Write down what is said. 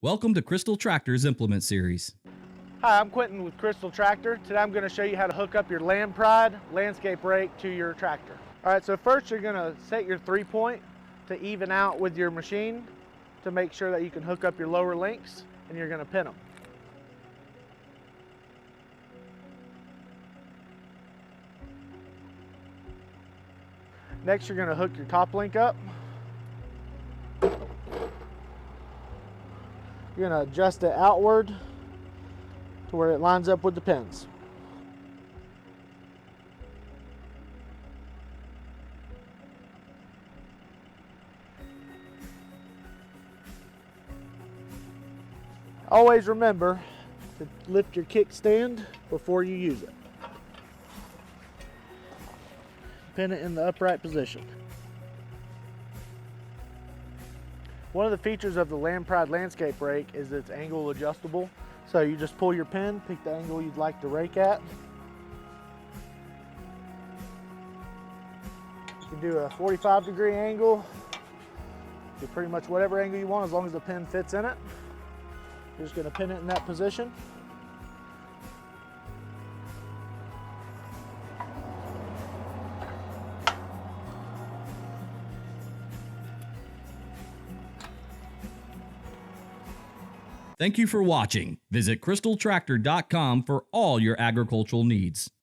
Welcome to Crystal Tractor's Implement Series. Hi, I'm Quentin with Crystal Tractor. Today I'm going to show you how to hook up your Land Pride landscape rake to your tractor. All right, so first you're going to set your 3-point to even out with your machine to make sure that you can hook up your lower links, and you're going to pin them. Next you're going to hook your top link up. You're going to adjust it outward to where it lines up with the pins. Always remember to lift your kickstand before you use it. Pin it in the upright position. One of the features of the Land Pride landscape rake is it's angle adjustable. So you just pull your pin, pick the angle you'd like to rake at. You can do a 45-degree angle, do pretty much whatever angle you want as long as the pin fits in it. You're just going to pin it in that position. Thank you for watching. Visit crystaltractor.com for all your agricultural needs.